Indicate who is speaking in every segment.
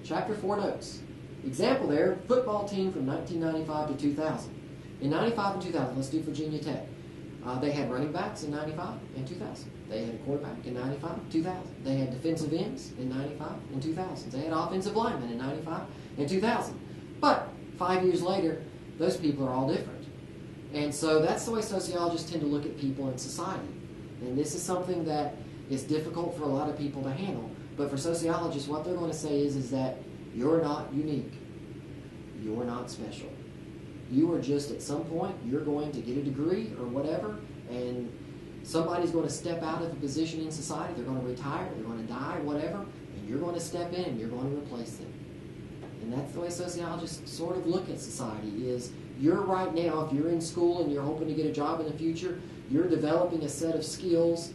Speaker 1: Chapter 4 notes. Example there, football team from 1995 to 2000. In 95 and 2000, let's do Virginia Tech. They had running backs in 95 and 2000. They had a quarterback in 95, 2000. They had defensive ends in 95 and 2000. They had offensive linemen in 95 and 2000. But 5 years later, those people are all different. And so that's the way sociologists tend to look at people in society. And this is something that is difficult for a lot of people to handle. But for sociologists, what they're going to say is that you're not unique. You're not special. You are just, at some point, you're going to get a degree or whatever, and somebody's going to step out of a position in society. They're going to retire, they're going to die, whatever, and you're going to step in and you're going to replace them. And that's the way sociologists sort of look at society, is you're right now, if you're in school and you're hoping to get a job in the future, you're developing a set of skills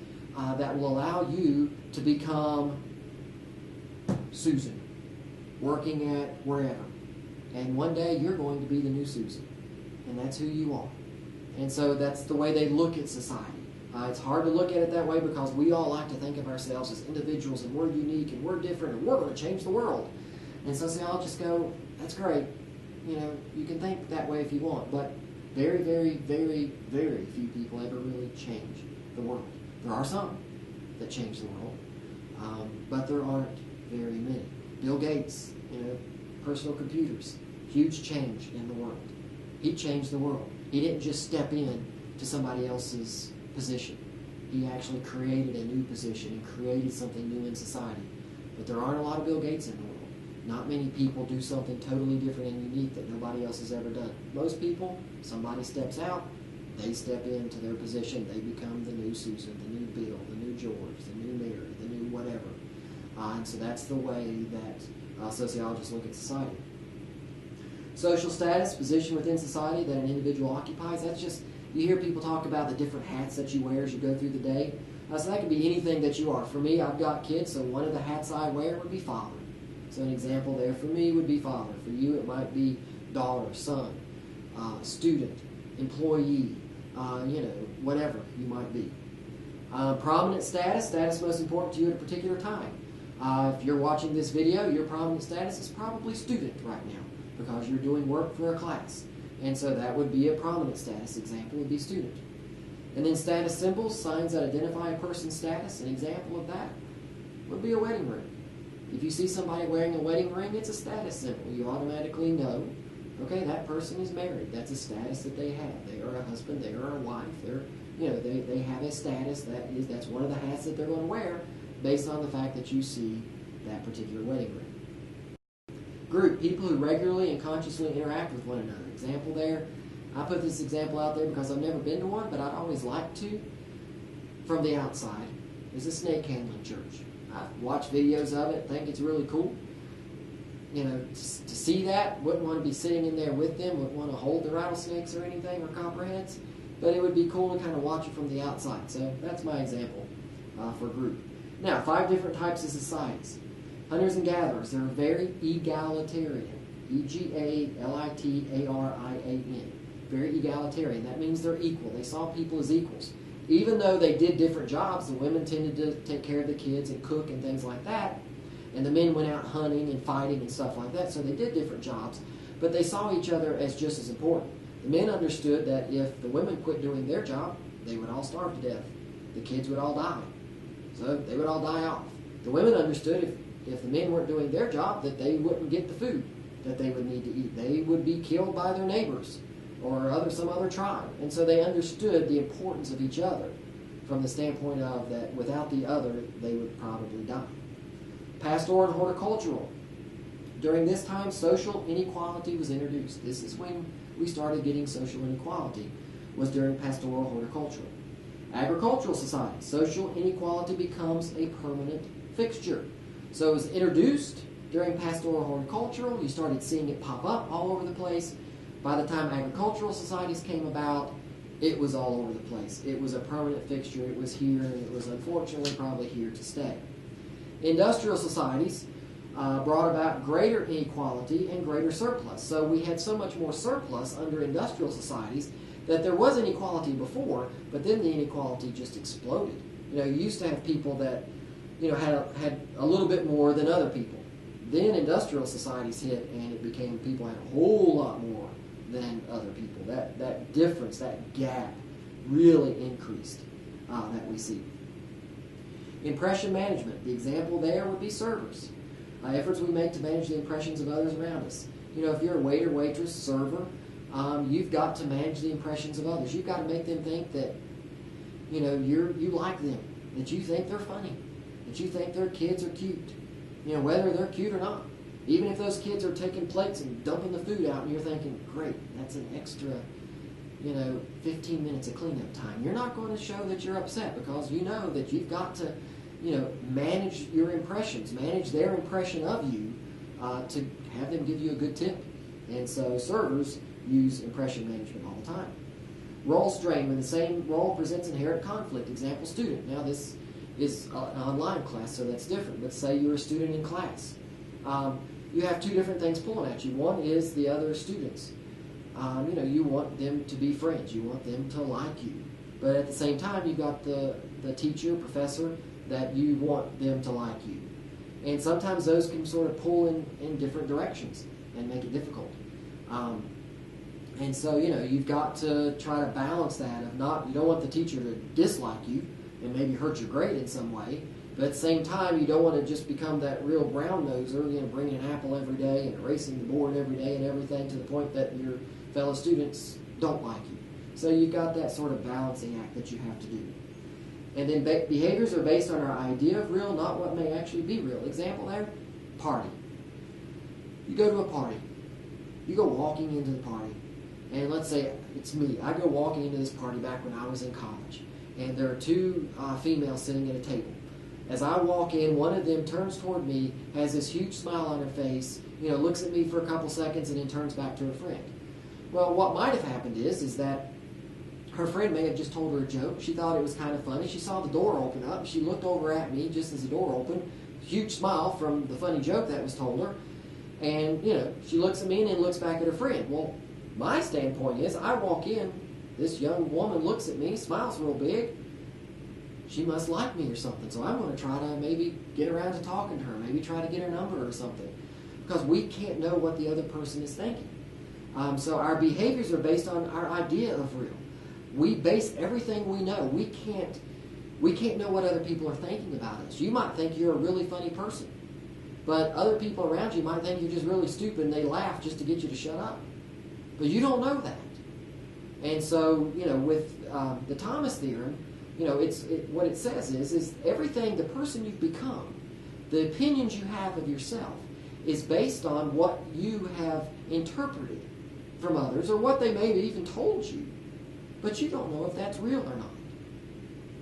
Speaker 1: that will allow you to become Susan, working at wherever. And one day you're going to be the new Susan. And that's who you are. And so that's the way they look at society. It's hard to look at it that way because we all like to think of ourselves as individuals and we're unique and we're different and we're going to change the world. And sociologists go, that's great. You know, you can think that way if you want, but very, very, very, very few people ever really change the world. There are some that change the world, but there aren't very many. Bill Gates, personal computers, huge change in the world. He changed the world. He didn't just step in to somebody else's position. He actually created a new position and created something new in society. But there aren't a lot of Bill Gates in the world. Not many people do something totally different and unique that nobody else has ever done. Most people, somebody steps out, they step into their position, they become the new Susan, the new Bill, the new George, the new Mary, the new whatever. And so that's the way that sociologists look at society. Social status, position within society that an individual occupies, that's just, you hear people talk about the different hats that you wear as you go through the day. So that could be anything that you are. For me, I've got kids, so one of the hats I wear would be father. So an example there for me would be father. For you, it might be daughter, son, student, employee, whatever you might be. Prominent status, status most important to you at a particular time. If you're watching this video, your prominent status is probably student right now because you're doing work for a class. And so that would be a prominent status. Example would be student. And then status symbols, signs that identify a person's status. An example of that would be a wedding ring. If you see somebody wearing a wedding ring, it's a status symbol. You automatically know, okay, that person is married. That's a status that they have. They are a husband, they are a wife. They have a status that's one of the hats that they're going to wear based on the fact that you see that particular wedding ring. Group, people who regularly and consciously interact with one another. Example there, I put this example out there because I've never been to one, but I'd always like to. From the outside, is a snake handling church. I've watched videos of it, think it's really cool. To see that, wouldn't want to be sitting in there with them, wouldn't want to hold the rattlesnakes or anything, or copperheads, but it would be cool to kind of watch it from the outside. So that's my example for group. Now, 5 different types of societies. Hunters and gatherers, they're very egalitarian. E-G-A-L-I-T-A-R-I-A-N. Very egalitarian. That means they're equal. They saw people as equals. Even though they did different jobs, the women tended to take care of the kids and cook and things like that, and the men went out hunting and fighting and stuff like that, so they did different jobs, but they saw each other as just as important. The men understood that if the women quit doing their job, they would all starve to death. The kids would all die. So they would all die off. The women understood if the men weren't doing their job, that they wouldn't get the food that they would need to eat. They would be killed by their neighbors or some other tribe. And so they understood the importance of each other from the standpoint of that without the other, they would probably die. Pastoral and horticultural. During this time, social inequality was introduced. This is when we started getting social inequality, was during pastoral horticultural. Agricultural society. Social inequality becomes a permanent fixture. So it was introduced during pastoral horticultural. You started seeing it pop up all over the place. By the time agricultural societies came about, it was all over the place. It was a permanent fixture. It was here, and it was unfortunately probably here to stay. Industrial societies brought about greater inequality and greater surplus. So we had so much more surplus under industrial societies that there was inequality before, but then the inequality just exploded. You used to have people that had a little bit more than other people. Then industrial societies hit, and it became people had a whole lot more than other people. That difference, that gap, really increased that we see. Impression management. The example there would be servers. Efforts we make to manage the impressions of others around us. You know, if you're a waiter, waitress, server, you've got to manage the impressions of others. You've got to make them think that, you know, you like them, that you think they're funny, that you think their kids are cute. You know, whether they're cute or not. Even if those kids are taking plates and dumping the food out and you're thinking, great, that's an extra, 15 minutes of cleanup time. You're not going to show that you're upset because you know that you've got to, manage your impressions, manage their impression of you to have them give you a good tip. And so servers use impression management all the time. Role strain, when the same role presents inherent conflict. Example, student. Now this is an online class, so that's different. Let's say you're a student in class. You have two different things pulling at you. One is the other students. You want them to be friends. You want them to like you. But at the same time, you've got the teacher, professor, that you want them to like you. And sometimes those can sort of pull in different directions and make it difficult. And so, you've got to try to balance that. You don't want the teacher to dislike you and maybe hurt your grade in some way. But at the same time, you don't want to just become that real brown-noser, bringing an apple every day and erasing the board every day and everything to the point that your fellow students don't like you. So you've got that sort of balancing act that you have to do. And then behaviors are based on our idea of real, not what may actually be real. Example there, party. You go to a party. You go walking into the party. And let's say it's me. I go walking into this party back when I was in college. And there are two females sitting at a table. As I walk in, one of them turns toward me, has this huge smile on her face, looks at me for a couple seconds, and then turns back to her friend. Well, what might have happened is that her friend may have just told her a joke. She thought it was kind of funny. She saw the door open up. She looked over at me just as the door opened. Huge smile from the funny joke that was told her. And, she looks at me and then looks back at her friend. Well, my standpoint is I walk in, this young woman looks at me, smiles real big. She must like me or something. So I'm going to try to maybe get around to talking to her, maybe try to get her number or something. Because we can't know what the other person is thinking. So our behaviors are based on our idea of real. We base everything we know. We can't know what other people are thinking about us. You might think you're a really funny person. But other people around you might think you're just really stupid and they laugh just to get you to shut up. But you don't know that. And so, with the Thomas theorem, what it says is everything, the person you've become, the opinions you have of yourself, is based on what you have interpreted from others or what they may have even told you. But you don't know if that's real or not.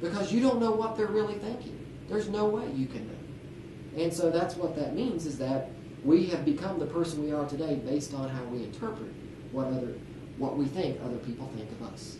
Speaker 1: Because you don't know what they're really thinking. There's no way you can know. And so that's what that means, is that we have become the person we are today based on how we interpret what we think other people think of us.